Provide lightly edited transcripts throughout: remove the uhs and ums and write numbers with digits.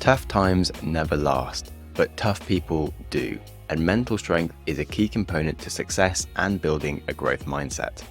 Tough times never last, but tough people do, and mental strength is a key component to success and building a growth mindset.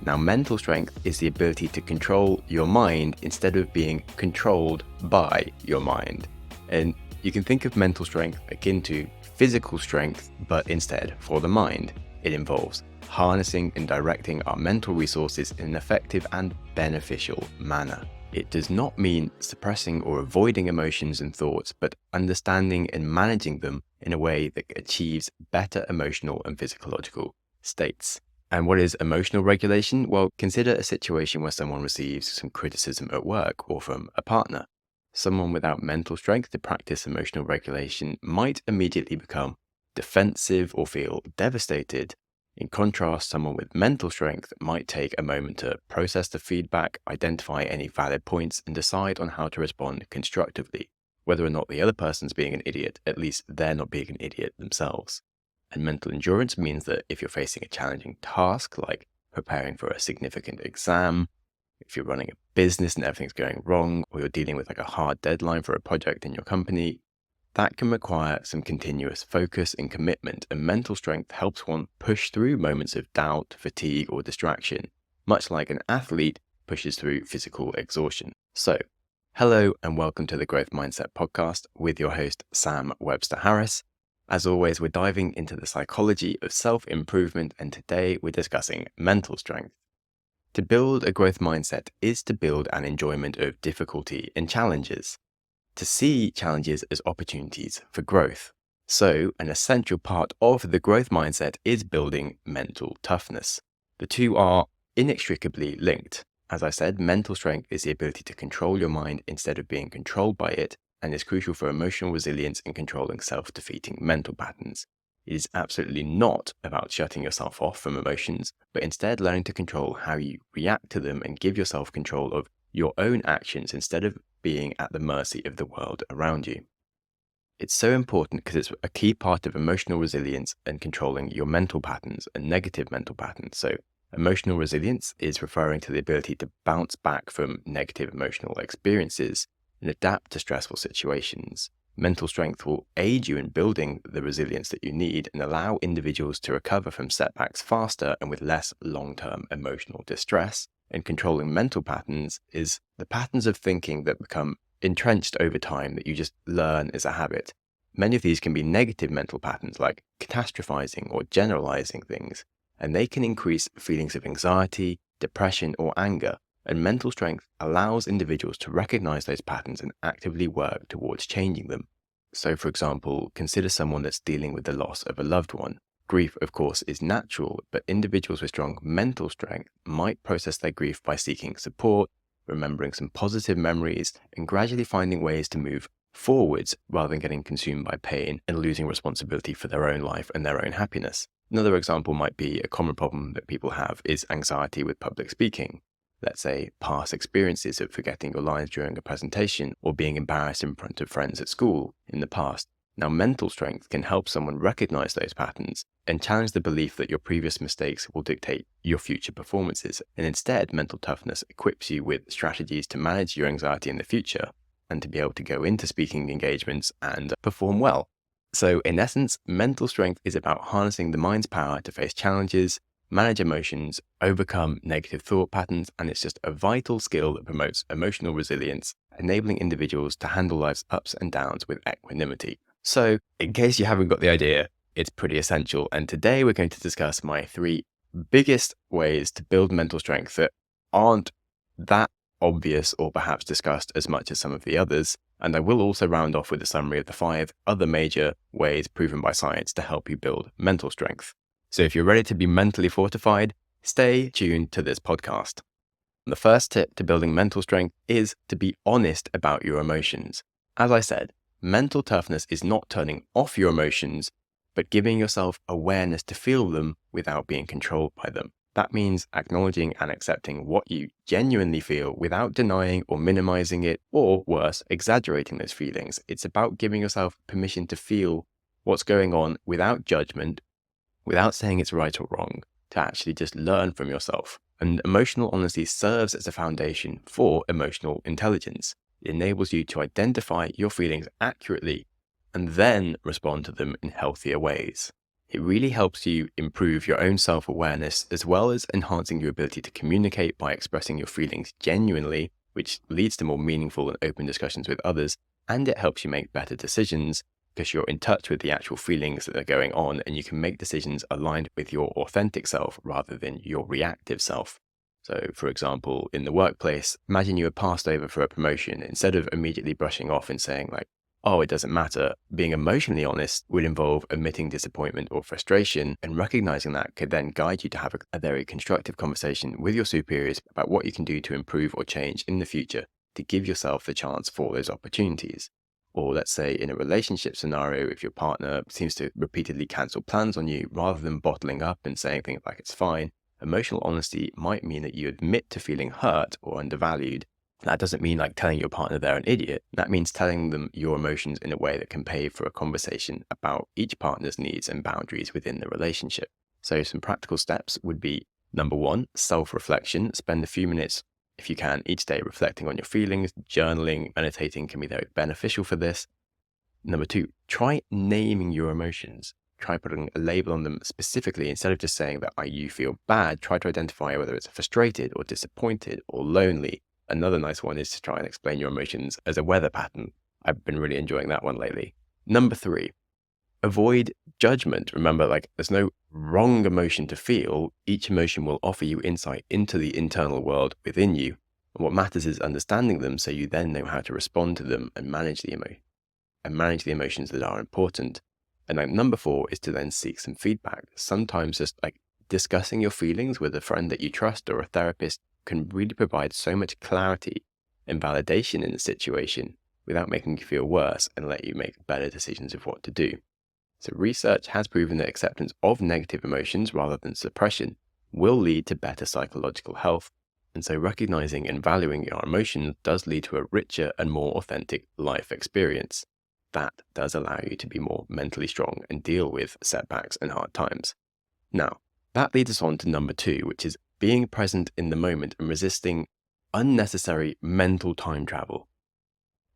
Now, mental strength is the ability to control your mind instead of being controlled by your mind. And you can think of mental strength akin to physical strength, but instead for the mind. It involves harnessing and directing our mental resources in an effective and beneficial manner. It does not mean suppressing or avoiding emotions and thoughts, but understanding and managing them in a way that achieves better emotional and physiological states. And what is emotional regulation? Well, consider a situation where someone receives some criticism at work or from a partner. Someone without mental strength to practice emotional regulation might immediately become defensive or feel devastated. In contrast, someone with mental strength might take a moment to process the feedback, identify any valid points, and decide on how to respond constructively. Whether or not the other person's being an idiot, at least they're not being an idiot themselves. And mental endurance means that if you're facing a challenging task, like preparing for a significant exam, if you're running a business and everything's going wrong, or you're dealing with like a hard deadline for a project in your company, that can require some continuous focus and commitment, and mental strength helps one push through moments of doubt, fatigue, or distraction, much like an athlete pushes through physical exhaustion. So, hello and welcome to the Growth Mindset Podcast with your host, Sam Webster Harris. As always, we're diving into the psychology of self-improvement, and today we're discussing mental strength. To build a growth mindset is to build an enjoyment of difficulty and challenges, to see challenges as opportunities for growth. So, an essential part of the growth mindset is building mental toughness. The two are inextricably linked. As I said, mental strength is the ability to control your mind instead of being controlled by it, and is crucial for emotional resilience and controlling self-defeating mental patterns. It is absolutely not about shutting yourself off from emotions, but instead learning to control how you react to them and give yourself control of your own actions instead of being at the mercy of the world around you. It's so important because it's a key part of emotional resilience and controlling your mental patterns and negative mental patterns. So emotional resilience is referring to the ability to bounce back from negative emotional experiences and adapt to stressful situations. Mental strength will aid you in building the resilience that you need and allow individuals to recover from setbacks faster and with less long-term emotional distress. And controlling mental patterns is the patterns of thinking that become entrenched over time that you just learn as a habit. Many of these can be negative mental patterns like catastrophizing or generalizing things, and they can increase feelings of anxiety, depression, or anger. And mental strength allows individuals to recognize those patterns and actively work towards changing them. So, for example, consider someone that's dealing with the loss of a loved one. Grief, of course, is natural, but individuals with strong mental strength might process their grief by seeking support, remembering some positive memories, and gradually finding ways to move forwards rather than getting consumed by pain and losing responsibility for their own life and their own happiness. Another example might be a common problem that people have is anxiety with public speaking. Let's say past experiences of forgetting your lines during a presentation or being embarrassed in front of friends at school in the past. Now, mental strength can help someone recognize those patterns and challenge the belief that your previous mistakes will dictate your future performances. And instead, mental toughness equips you with strategies to manage your anxiety in the future and to be able to go into speaking engagements and perform well. So in essence, mental strength is about harnessing the mind's power to face challenges, manage emotions, overcome negative thought patterns, and it's just a vital skill that promotes emotional resilience, enabling individuals to handle life's ups and downs with equanimity. So, in case you haven't got the idea, it's pretty essential, and today we're going to discuss my 3 biggest ways to build mental strength that aren't that obvious or perhaps discussed as much as some of the others, and I will also round off with a summary of the 5 other major ways proven by science to help you build mental strength. So if you're ready to be mentally fortified, stay tuned to this podcast. The first tip to building mental strength is to be honest about your emotions. As I said, mental toughness is not turning off your emotions, but giving yourself awareness to feel them without being controlled by them. That means acknowledging and accepting what you genuinely feel without denying or minimizing it, or worse, exaggerating those feelings. It's about giving yourself permission to feel what's going on without judgment, without saying it's right or wrong, to actually just learn from yourself. And emotional honesty serves as a foundation for emotional intelligence. It enables you to identify your feelings accurately and then respond to them in healthier ways. It really helps you improve your own self-awareness as well as enhancing your ability to communicate by expressing your feelings genuinely, which leads to more meaningful and open discussions with others. And it helps you make better decisions because you're in touch with the actual feelings that are going on and you can make decisions aligned with your authentic self rather than your reactive self. So, for example, in the workplace, imagine you were passed over for a promotion. Instead of immediately brushing off and saying like, oh, it doesn't matter, being emotionally honest would involve admitting disappointment or frustration, and recognizing that could then guide you to have a very constructive conversation with your superiors about what you can do to improve or change in the future to give yourself the chance for those opportunities. Or let's say in a relationship scenario, if your partner seems to repeatedly cancel plans on you rather than bottling up and saying things like it's fine, emotional honesty might mean that you admit to feeling hurt or undervalued. That doesn't mean like telling your partner they're an idiot. That means telling them your emotions in a way that can pay for a conversation about each partner's needs and boundaries within the relationship. So some practical steps would be, number 1, self-reflection. Spend a few minutes, if you can, each day reflecting on your feelings. Journaling, meditating can be very beneficial for this. Number 2, try naming your emotions. Try putting a label on them specifically. Instead of just saying that you feel bad, try to identify whether it's frustrated or disappointed or lonely. Another nice one is to try and explain your emotions as a weather pattern. I've been really enjoying that one lately. Number 3, avoid judgment. Remember, there's no wrong emotion to feel. Each emotion will offer you insight into the internal world within you. And what matters is understanding them so you then know how to respond to them and manage the emotions that are important. And number 4 is to then seek some feedback. Sometimes just discussing your feelings with a friend that you trust or a therapist can really provide so much clarity and validation in the situation without making you feel worse and let you make better decisions of what to do. So research has proven that acceptance of negative emotions rather than suppression will lead to better psychological health. And so recognizing and valuing your emotions does lead to a richer and more authentic life experience. That does allow you to be more mentally strong and deal with setbacks and hard times. Now, that leads us on to number 2, which is being present in the moment and resisting unnecessary mental time travel.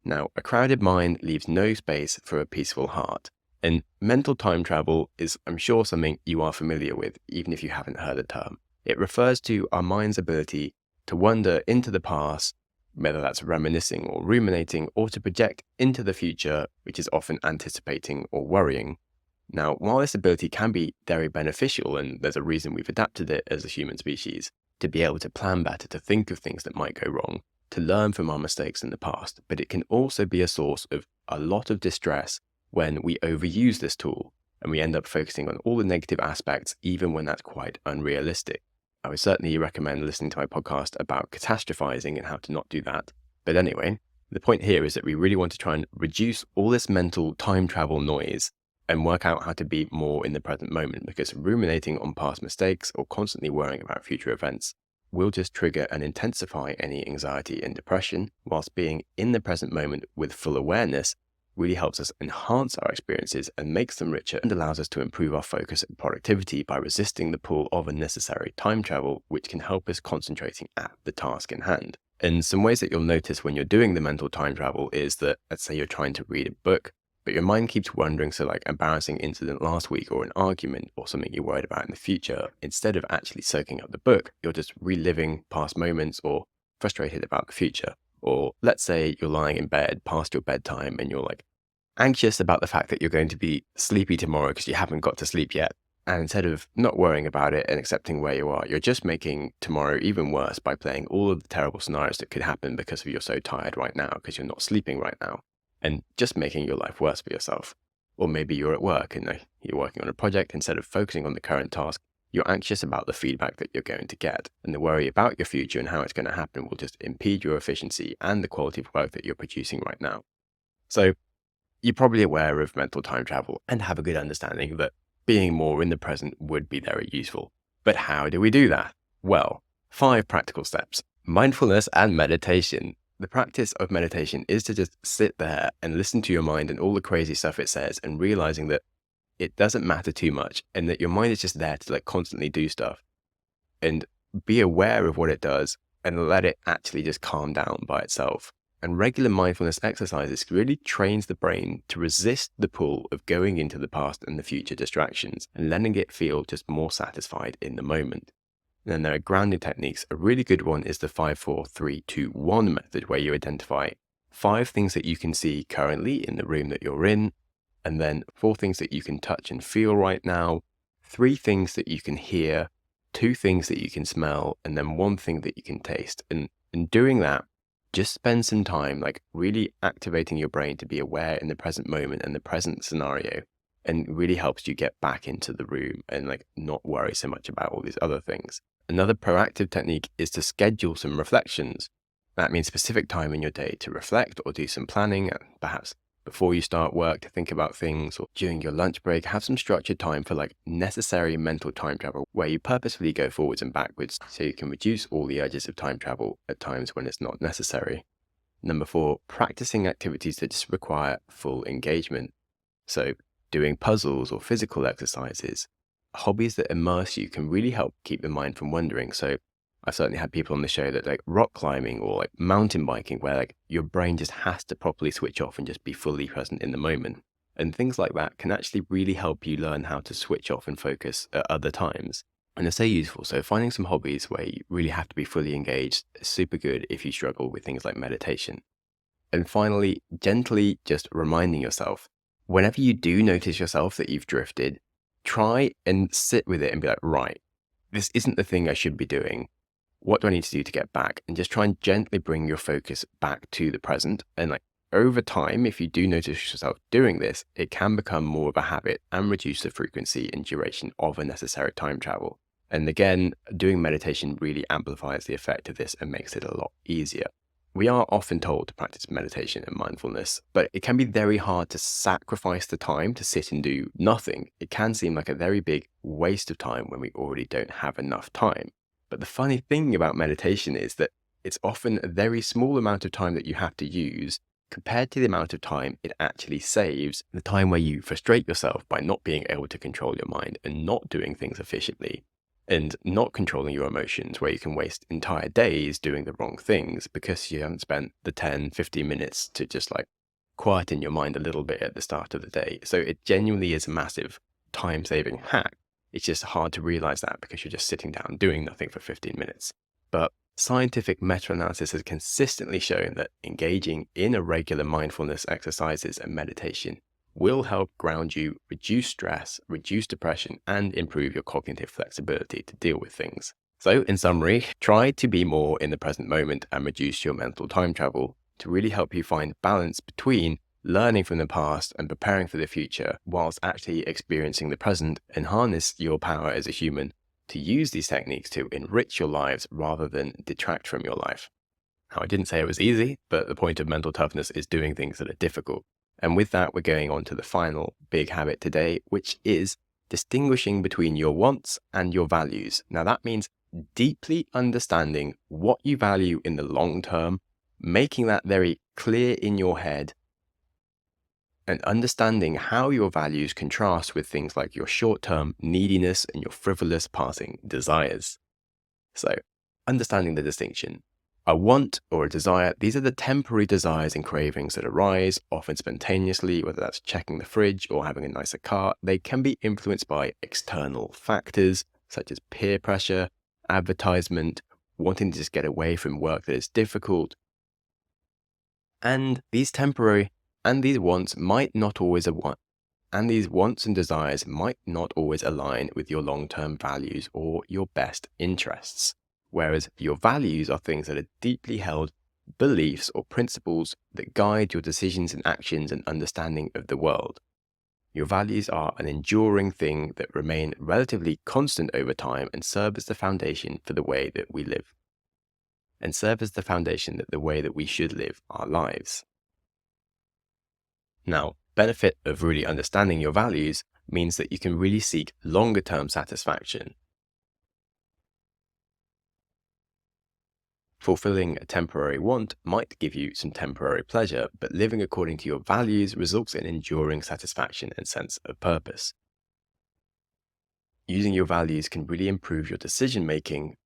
Now, a crowded mind leaves no space for a peaceful heart. And mental time travel is, I'm sure, something you are familiar with, even if you haven't heard the term. It refers to our mind's ability to wander into the past, whether that's reminiscing or ruminating, or to project into the future, which is often anticipating or worrying. Now, while this ability can be very beneficial, and there's a reason we've adapted it as a human species, to be able to plan better, to think of things that might go wrong, to learn from our mistakes in the past, but it can also be a source of a lot of distress when we overuse this tool and we end up focusing on all the negative aspects, even when that's quite unrealistic. I would certainly recommend listening to my podcast about catastrophizing and how to not do that. But anyway, the point here is that we really want to try and reduce all this mental time travel noise and work out how to be more in the present moment, because ruminating on past mistakes or constantly worrying about future events will just trigger and intensify any anxiety and depression, whilst being in the present moment with full awareness really helps us enhance our experiences and makes them richer and allows us to improve our focus and productivity by resisting the pull of unnecessary time travel, which can help us concentrating at the task in hand. And some ways that you'll notice when you're doing the mental time travel is that, let's say you're trying to read a book, but your mind keeps wandering, so embarrassing incident last week or an argument or something you're worried about in the future. Instead of actually soaking up the book, you're just reliving past moments or frustrated about the future. Or let's say you're lying in bed past your bedtime and you're anxious about the fact that you're going to be sleepy tomorrow because you haven't got to sleep yet. And instead of not worrying about it and accepting where you are, you're just making tomorrow even worse by playing all of the terrible scenarios that could happen because you're so tired right now because you're not sleeping right now, and just making your life worse for yourself. Or maybe you're at work and you're working on a project. Instead of focusing on the current task, you're anxious about the feedback that you're going to get, and the worry about your future and how it's going to happen will just impede your efficiency and the quality of work that you're producing right now. So you're probably aware of mental time travel and have a good understanding that being more in the present would be very useful. But how do we do that? Well, 5 practical steps. Mindfulness and meditation. The practice of meditation is to just sit there and listen to your mind and all the crazy stuff it says, and realizing that it doesn't matter too much and that your mind is just there to constantly do stuff, and be aware of what it does and let it actually just calm down by itself. And regular mindfulness exercises really trains the brain to resist the pull of going into the past and the future distractions and letting it feel just more satisfied in the moment. And then there are grounding techniques. A really good one is the 5-4-3-2-1 method, where you identify 5 things that you can see currently in the room that you're in, and then 4 things that you can touch and feel right now, 3 things that you can hear, 2 things that you can smell, and then 1 thing that you can taste. And in doing that, just spend some time like really activating your brain to be aware in the present moment and the present scenario, and really helps you get back into the room and like not worry so much about all these other things. Another proactive technique is to schedule some reflections. That means specific time in your day to reflect or do some planning, perhaps before you start work to think about things, or during your lunch break, have some structured time for like necessary mental time travel, where you purposefully go forwards and backwards so you can reduce all the urges of time travel at times when it's not necessary. Number 4, practicing activities that just require full engagement. So doing puzzles or physical exercises, hobbies that immerse you can really help keep the mind from wandering. So I've certainly had people on the show that like rock climbing or like mountain biking, where like your brain just has to properly switch off and just be fully present in the moment. And things like that can actually really help you learn how to switch off and focus at other times. And they're so useful. So finding some hobbies where you really have to be fully engaged is super good if you struggle with things like meditation. And finally, gently just reminding yourself, whenever you do notice yourself that you've drifted, try and sit with it and be like, right, this isn't the thing I should be doing. What do I need to do to get back? And just try and gently bring your focus back to the present. And like over time, if you do notice yourself doing this, it can become more of a habit and reduce the frequency and duration of unnecessary time travel. And again, doing meditation really amplifies the effect of this and makes it a lot easier. We are often told to practice meditation and mindfulness, but it can be very hard to sacrifice the time to sit and do nothing. It can seem like a very big waste of time when we already don't have enough time. But the funny thing about meditation is that it's often a very small amount of time that you have to use compared to the amount of time it actually saves, the time where you frustrate yourself by not being able to control your mind and not doing things efficiently, and not controlling your emotions, where you can waste entire days doing the wrong things because you haven't spent the 10-15 minutes to just like quieten your mind a little bit at the start of the day. So it genuinely is a massive time-saving hack. It's just hard to realize that because you're just sitting down doing nothing for 15 minutes. But scientific meta-analysis has consistently shown that engaging in a regular mindfulness exercises and meditation will help ground you, reduce stress, reduce depression, and improve your cognitive flexibility to deal with things. So in summary, try to be more in the present moment and reduce your mental time travel to really help you find balance between learning from the past and preparing for the future, whilst actually experiencing the present, and harness your power as a human to use these techniques to enrich your lives rather than detract from your life. Now, I didn't say it was easy, but the point of mental toughness is doing things that are difficult. And with that, we're going on to the final big habit today, which is distinguishing between your wants and your values. Now, that means deeply understanding what you value in the long term, making that very clear in your head, and understanding how your values contrast with things like your short-term neediness and your frivolous passing desires. So, understanding the distinction. A want or a desire, these are the temporary desires and cravings that arise, often spontaneously, whether that's checking the fridge or having a nicer car. They can be influenced by external factors, such as peer pressure, advertisement, wanting to just get away from work that is difficult. And these wants might not always and these wants and desires might not always align with your long-term values or your best interests. Whereas your values are things that are deeply held beliefs or principles that guide your decisions and actions and understanding of the world. Your values are an enduring thing that remain relatively constant over time and serve as the foundation for the way that we live, and serve as the foundation that the way that we should live our lives. Now, benefit of really understanding your values means that you can really seek longer-term satisfaction. Fulfilling a temporary want might give you some temporary pleasure, but living according to your values results in enduring satisfaction and sense of purpose. Using your values can really improve your decision-making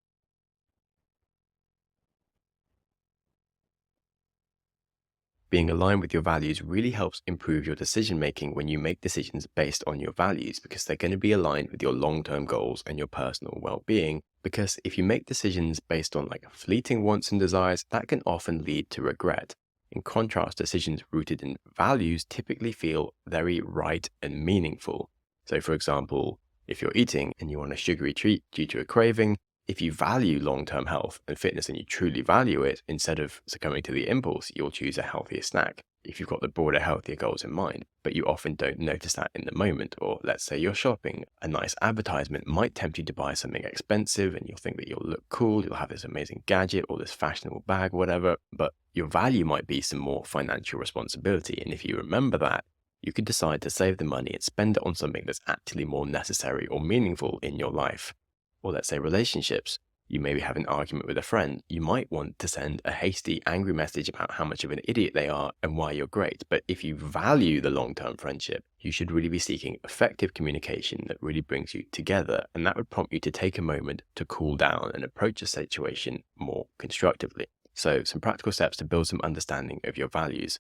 Being aligned with your values really helps improve your decision making when you make decisions based on your values, because they're going to be aligned with your long-term goals and your personal well-being. Because if you make decisions based on like fleeting wants and desires, that can often lead to regret. In contrast, decisions rooted in values typically feel very right and meaningful. So for example, if you're eating and you want a sugary treat due to a craving, if you value long-term health and fitness and you truly value it, instead of succumbing to the impulse, you'll choose a healthier snack if you've got the broader, healthier goals in mind. But you often don't notice that in the moment. Or let's say you're shopping, a nice advertisement might tempt you to buy something expensive and you'll think that you'll look cool, you'll have this amazing gadget or this fashionable bag, whatever, but your value might be some more financial responsibility. And if you remember that, you could decide to save the money and spend it on something that's actually more necessary or meaningful in your life. Or let's say relationships. You maybe have an argument with a friend. You might want to send a hasty, angry message about how much of an idiot they are and why you're great. But if you value the long-term friendship, you should really be seeking effective communication that really brings you together. And that would prompt you to take a moment to cool down and approach a situation more constructively. So some practical steps to build some understanding of your values.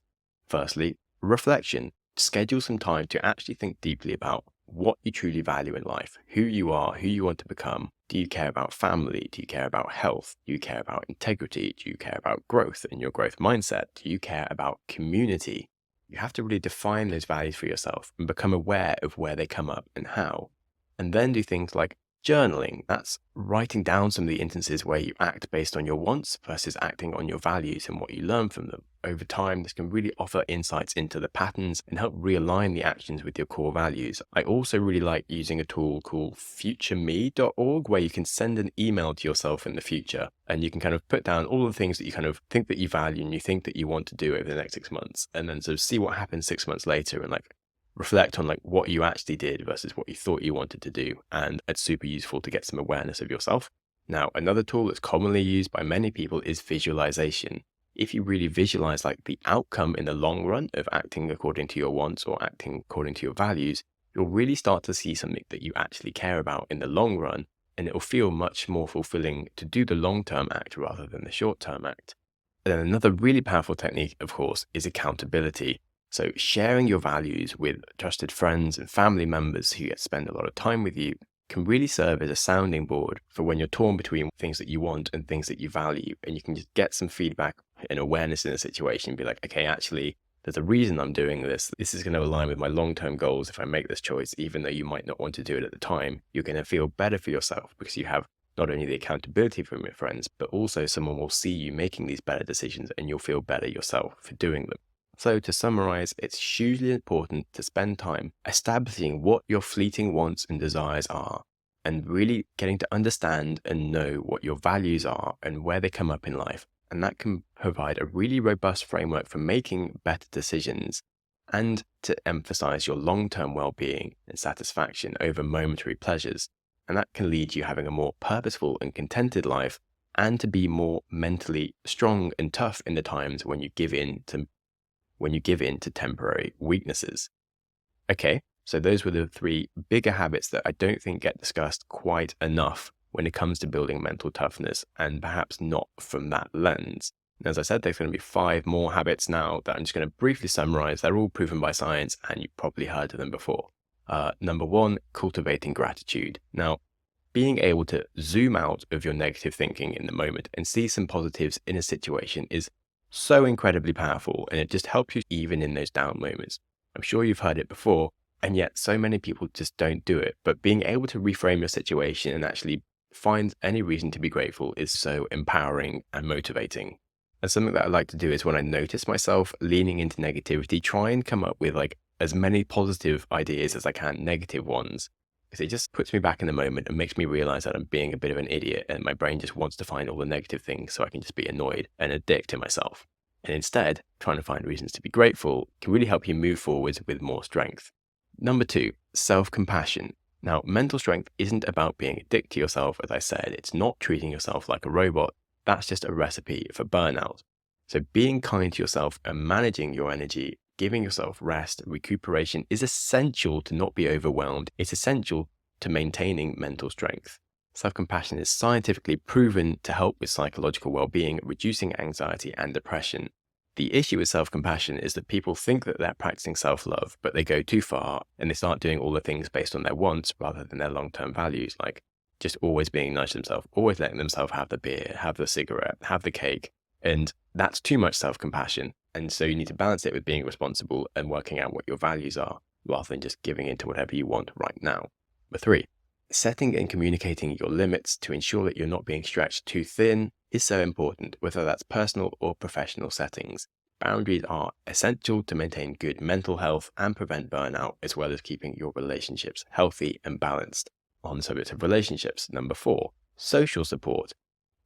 Firstly, reflection. Schedule some time to actually think deeply about what you truly value in life, who you are, who you want to become. Do you care about family? Do you care about health? Do you care about integrity? Do you care about growth and your growth mindset? Do you care about community? You have to really define those values for yourself and become aware of where they come up and how. And then do things like journaling. That's writing down some of the instances where you act based on your wants versus acting on your values and what you learn from them. Over time, this can really offer insights into the patterns and help realign the actions with your core values. I also really like using a tool called futureme.org, where you can send an email to yourself in the future and you can kind of put down all the things that you kind of think that you value and you think that you want to do over the next 6 months, and then sort of see what happens 6 months later and like reflect on like what you actually did versus what you thought you wanted to do. And it's super useful to get some awareness of yourself. Now, another tool that's commonly used by many people is visualization. If you really visualize like the outcome in the long run of acting according to your wants or acting according to your values, you'll really start to see something that you actually care about in the long run. And it'll feel much more fulfilling to do the long-term act rather than the short-term act. And then another really powerful technique, of course, is accountability. So sharing your values with trusted friends and family members who spend a lot of time with you can really serve as a sounding board for when you're torn between things that you want and things that you value. And you can just get some feedback and awareness in the situation and be like, okay, actually, there's a reason I'm doing this. This is going to align with my long-term goals if I make this choice, even though you might not want to do it at the time. You're going to feel better for yourself because you have not only the accountability from your friends, but also someone will see you making these better decisions and you'll feel better yourself for doing them. So to summarize, it's hugely important to spend time establishing what your fleeting wants and desires are, and really getting to understand and know what your values are and where they come up in life. And that can provide a really robust framework for making better decisions and to emphasize your long-term well-being and satisfaction over momentary pleasures. And that can lead you having a more purposeful and contented life, and to be more mentally strong and tough in the times when you give in to temporary weaknesses. Okay, so those were the 3 bigger habits that I don't think get discussed quite enough when it comes to building mental toughness, and perhaps not from that lens. And as I said, there's going to be 5 more habits now that I'm just going to briefly summarize. They're all proven by science and you've probably heard of them before. Number 1, cultivating gratitude. Now, being able to zoom out of your negative thinking in the moment and see some positives in a situation is so incredibly powerful, and it just helps you even in those down moments. I'm sure you've heard it before, and yet so many people just don't do it. But being able to reframe your situation and actually find any reason to be grateful is so empowering and motivating. And something that I like to do is when I notice myself leaning into negativity, try and come up with like as many positive ideas as I can, negative ones, because it just puts me back in the moment and makes me realize that I'm being a bit of an idiot and my brain just wants to find all the negative things so I can just be annoyed and a dick to myself. And instead, trying to find reasons to be grateful can really help you move forwards with more strength. Number 2, self-compassion. Now, mental strength isn't about being a dick to yourself, as I said. It's not treating yourself like a robot. That's just a recipe for burnout. So being kind to yourself and managing your energy, giving yourself rest, recuperation is essential to not be overwhelmed. It's essential to maintaining mental strength. Self-compassion is scientifically proven to help with psychological well-being, reducing anxiety and depression. The issue with self-compassion is that people think that they're practicing self-love, but they go too far and they start doing all the things based on their wants rather than their long-term values, like just always being nice to themselves, always letting themselves have the beer, have the cigarette, have the cake. And that's too much self-compassion. And so you need to balance it with being responsible and working out what your values are, rather than just giving into whatever you want right now. Number 3, setting and communicating your limits to ensure that you're not being stretched too thin is so important, whether that's personal or professional settings. Boundaries are essential to maintain good mental health and prevent burnout, as well as keeping your relationships healthy and balanced. On the subject of relationships, number 4, social support.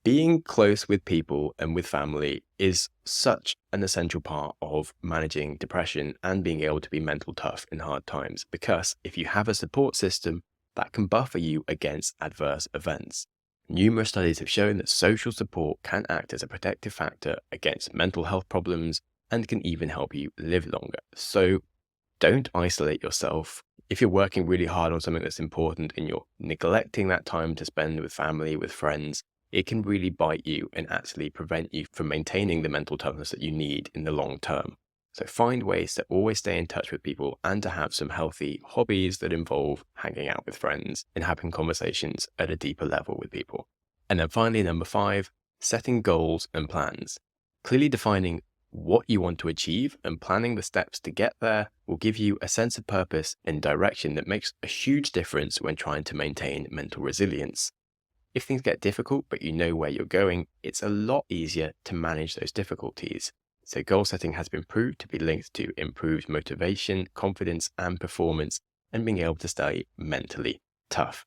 Being close with people and with family is such an essential part of managing depression and being able to be mental tough in hard times, because if you have a support system, that can buffer you against adverse events. Numerous studies have shown that social support can act as a protective factor against mental health problems and can even help you live longer. So don't isolate yourself. If you're working really hard on something that's important and you're neglecting that time to spend with family, with friends, it can really bite you and actually prevent you from maintaining the mental toughness that you need in the long term. So find ways to always stay in touch with people and to have some healthy hobbies that involve hanging out with friends and having conversations at a deeper level with people. And then finally, number 5, setting goals and plans. Clearly defining what you want to achieve and planning the steps to get there will give you a sense of purpose and direction that makes a huge difference when trying to maintain mental resilience. If things get difficult, but you know where you're going, it's a lot easier to manage those difficulties. So goal setting has been proved to be linked to improved motivation, confidence, and performance, and being able to stay mentally tough.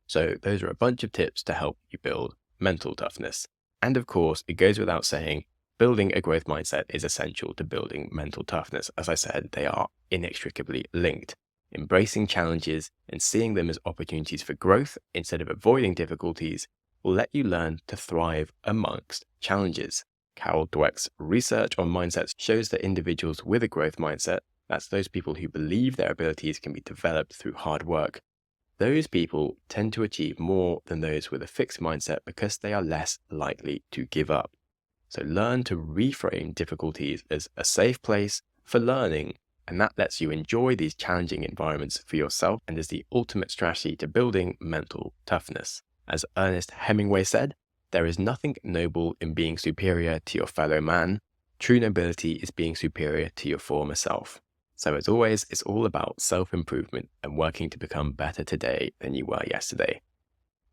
So those are a bunch of tips to help you build mental toughness. And of course, it goes without saying, building a growth mindset is essential to building mental toughness. As I said, they are inextricably linked. Embracing challenges and seeing them as opportunities for growth instead of avoiding difficulties will let you learn to thrive amongst challenges. Carol Dweck's research on mindsets shows that individuals with a growth mindset, that's those people who believe their abilities can be developed through hard work, those people tend to achieve more than those with a fixed mindset because they are less likely to give up. So learn to reframe difficulties as a safe place for learning, and that lets you enjoy these challenging environments for yourself and is the ultimate strategy to building mental toughness. As Ernest Hemingway said, there is nothing noble in being superior to your fellow man. True nobility is being superior to your former self. So as always, it's all about self-improvement and working to become better today than you were yesterday.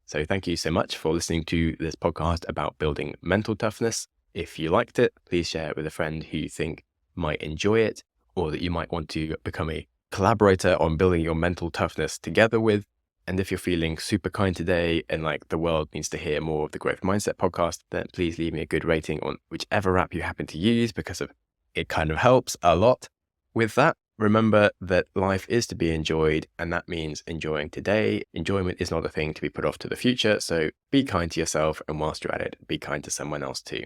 So thank you so much for listening to this podcast about building mental toughness. If you liked it, please share it with a friend who you think might enjoy it, or that you might want to become a collaborator on building your mental toughness together with. And if you're feeling super kind today and like the world needs to hear more of the Growth Mindset podcast, then please leave me a good rating on whichever app you happen to use, because it kind of helps a lot. With that, remember that life is to be enjoyed, and that means enjoying today. Enjoyment is not a thing to be put off to the future, so be kind to yourself, and whilst you're at it, be kind to someone else too.